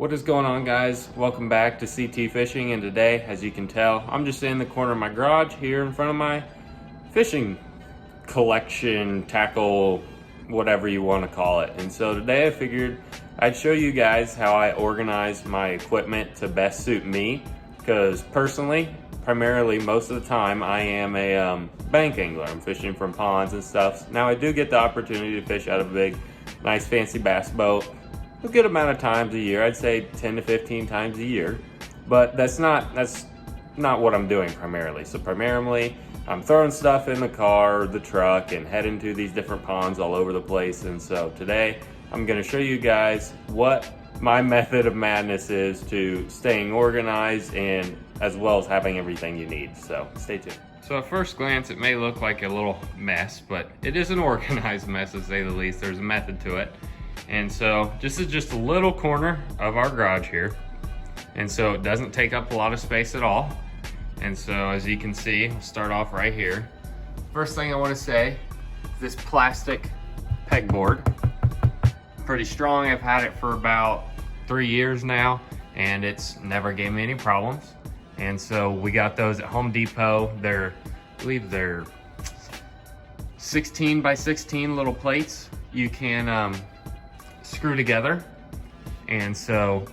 What is going on, guys? Welcome back to CT Fishing, and today, as you can tell, I'm just in the corner of my garage here in front of my fishing collection, tackle, whatever you want to call it. And so today I figured I'd show you guys how I organize my equipment to best suit me, because personally, primarily most of the time, I am a bank angler. I'm fishing from ponds and stuff. Now I do get the opportunity to fish out of a big, nice fancy bass boat a good amount of times a year. I'd say 10 to 15 times a year, but that's not what I'm doing primarily. So primarily I'm throwing stuff in the car or the truck and heading to these different ponds all over the place. And so today I'm going to show you guys what my method of madness is to staying organized, and as well as having everything you need. So stay tuned. So at first glance it may look like a little mess, but it is an organized mess, to say the least. There's a method to it. And so this is just a little corner of our garage here. And so it doesn't take up a lot of space at all. And so as you can see, we'll start off right here. First thing I want to say is this plastic pegboard. Pretty strong. I've had it for about 3 years now, and it's never gave me any problems. And so we got those at Home Depot. I believe they're 16 by 16 little plates you can screw together. And so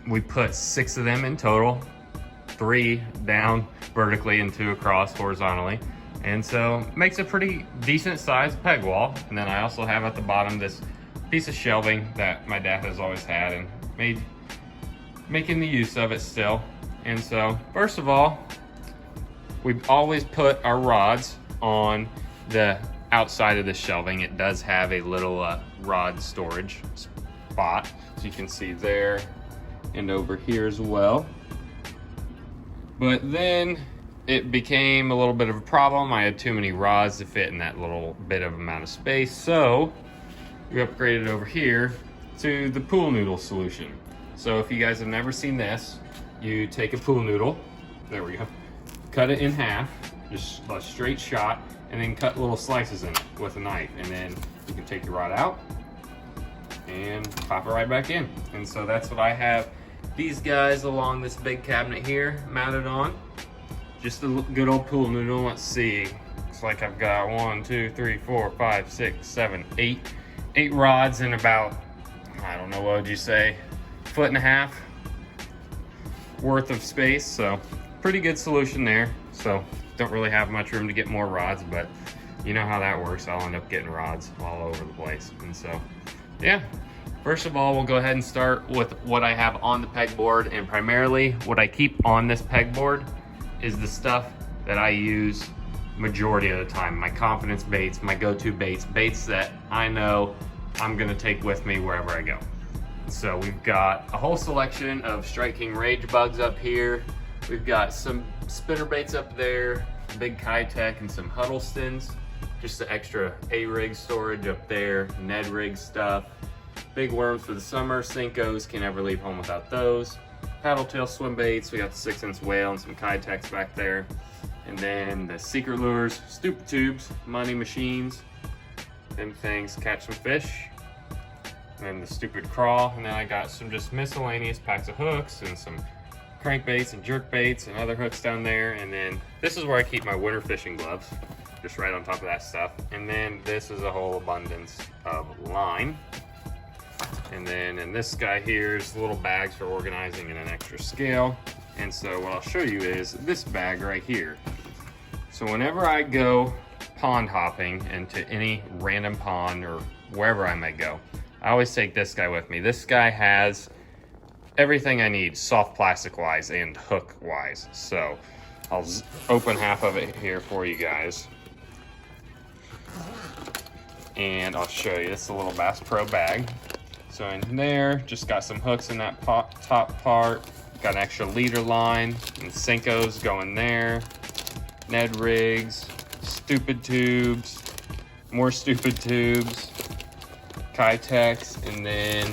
we put 6 of them in total, 3 down vertically and 2 across horizontally. And so makes a pretty decent sized peg wall. And then I also have at the bottom this piece of shelving that my dad has always had and making the use of it still. And so first of all, we always put our rods on the outside of the shelving. It does have a little rod storage spot, so you can see there and over here as well. But then it became a little bit of a problem. I had too many rods to fit in that little bit of amount of space, so we upgraded over here to the pool noodle solution. So if you guys have never seen this, you take a pool noodle, there we go, cut it in half, just a straight shot, and then cut little slices in it with a knife. And then you can take your rod out and pop it right back in. And so that's what I have these guys along this big cabinet here mounted on. Just a good old pool noodle. Let's see, looks like I've got 1, 2, 3, 4, 5, 6, 7, 8 rods in about, I don't know, what would you say, 1.5 feet worth of space. So pretty good solution there. So don't really have much room to get more rods, but you know how that works. I'll end up getting rods all over the place. And so yeah, first of all, we'll go ahead and start with what I have on the pegboard. And primarily what I keep on this pegboard is the stuff that I use majority of the time. My confidence baits, my go-to baits, baits that I know I'm gonna take with me wherever I go. So we've got a whole selection of Strike King Rage Bugs up here. We've got some spinner baits up there, big Keitech and some Huddlestons, just the extra A-rig storage up there, Ned rig stuff, big worms for the summer, Senkos, can never leave home without those, paddle tail swim baits, we got the 6-inch whale and some Keitechs back there, and then the secret lures, stupid tubes, money machines, them things catch some fish, and the stupid crawl. And then I got some just miscellaneous packs of hooks and some crankbaits and jerk baits and other hooks down there. And then this is where I keep my winter fishing gloves, just right on top of that stuff. And then this is a whole abundance of line. And then in this guy here is little bags for organizing and an extra scale. And so what I'll show you is this bag right here. So whenever I go pond hopping into any random pond or wherever I may go, I always take this guy with me. This guy has everything I need, soft plastic wise and hook wise. So I'll open half of it here for you guys. And I'll show you, this is a little Bass Pro bag. So in there, just got some hooks in that top part. Got an extra leader line and Senkos going there. Ned rigs, stupid tubes, more stupid tubes, Keitechs, and then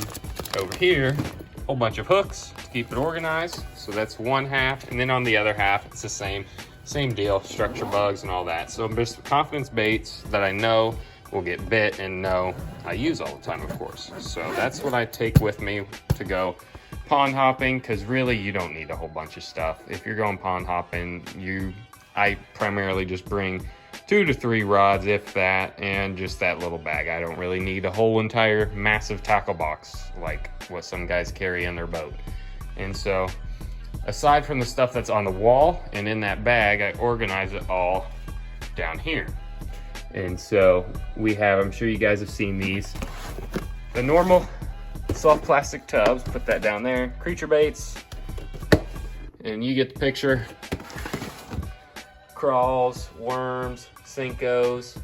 over here, a whole bunch of hooks to keep it organized. So that's one half, and then on the other half, it's the same deal, structure bugs and all that. So just confidence baits that I know will get bit and know I use all the time, of course. So that's what I take with me to go pond hopping, because really you don't need a whole bunch of stuff. If you're going pond hopping, I primarily just bring 2 to 3 rods, if that, and just that little bag. I don't really need a whole entire massive tackle box like what some guys carry in their boat. And so aside from the stuff that's on the wall and in that bag, I organize it all down here. And so we have, I'm sure you guys have seen these, the normal soft plastic tubs, put that down there, creature baits, and you get the picture. Crawls, worms, Senkos,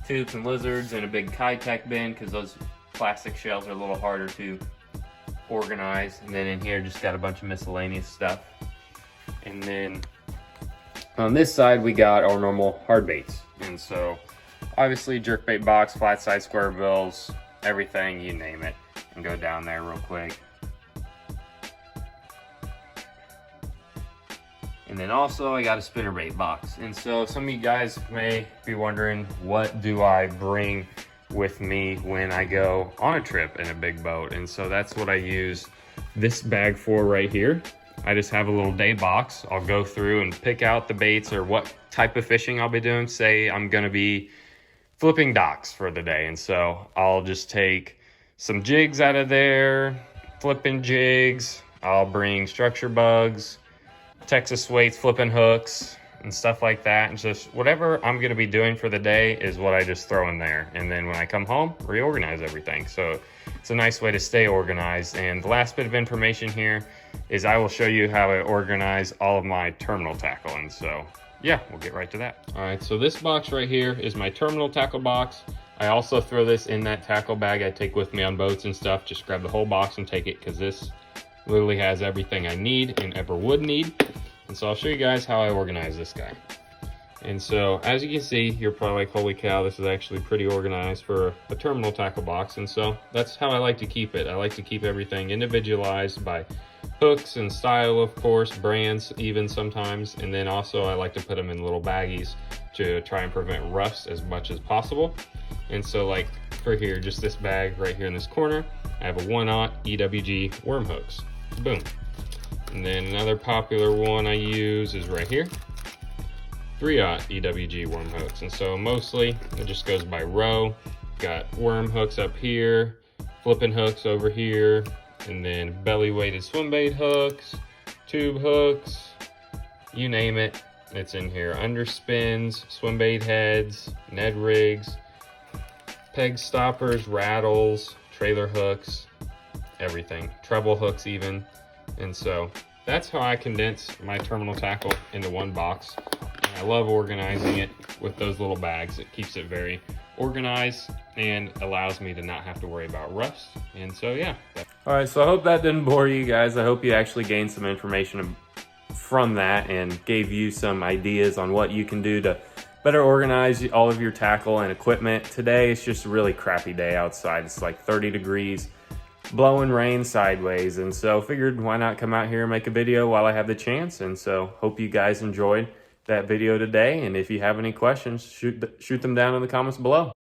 tubes and lizards, and a big Keitech bin, because those plastic shells are a little harder to organize. And then in here just got a bunch of miscellaneous stuff. And then on this side we got our normal hard baits. And so obviously jerkbait box, flat side square bills, everything, you name it. And go down there real quick. And then also I got a spinnerbait box. And so some of you guys may be wondering, what do I bring with me when I go on a trip in a big boat? And so that's what I use this bag for right here. I just have a little day box. I'll go through and pick out the baits or what type of fishing I'll be doing. Say I'm gonna be flipping docks for the day. And so I'll just take some jigs out of there, flipping jigs. I'll bring structure bugs, Texas weights, flipping hooks, and stuff like that. And just whatever I'm gonna be doing for the day is what I just throw in there. And then when I come home, reorganize everything. So it's a nice way to stay organized. And the last bit of information here is I will show you how I organize all of my terminal tackle. And so, yeah, we'll get right to that. All right, so this box right here is my terminal tackle box. I also throw this in that tackle bag I take with me on boats and stuff. Just grab the whole box and take it, because this literally has everything I need and ever would need. And so I'll show you guys how I organize this guy. And so as you can see, you're probably like, holy cow, this is actually pretty organized for a terminal tackle box. And so that's how I like to keep it. I like to keep everything individualized by hooks and style, of course, brands even sometimes. And then also I like to put them in little baggies to try and prevent rust as much as possible. And so like for here, just this bag right here in this corner, I have a 1/0 EWG worm hooks. Boom. And then another popular one I use is right here, 3/0 EWG worm hooks. And so mostly it just goes by row. Got worm hooks up here, flipping hooks over here, and then belly weighted swim bait hooks, tube hooks, you name it, it's in here. Underspins, swim bait heads, Ned rigs, peg stoppers, rattles, trailer hooks, everything, treble hooks even. And so that's how I condense my terminal tackle into one box. And I love organizing it with those little bags. It keeps it very organized and allows me to not have to worry about rust. And so, yeah. All right, so I hope that didn't bore you guys. I hope you actually gained some information from that and gave you some ideas on what you can do to better organize all of your tackle and equipment. Today, it's just a really crappy day outside. It's like 30 degrees. Blowing rain sideways, and so figured why not come out here and make a video while I have the chance. And so hope you guys enjoyed that video today, and if you have any questions, shoot them down in the comments below.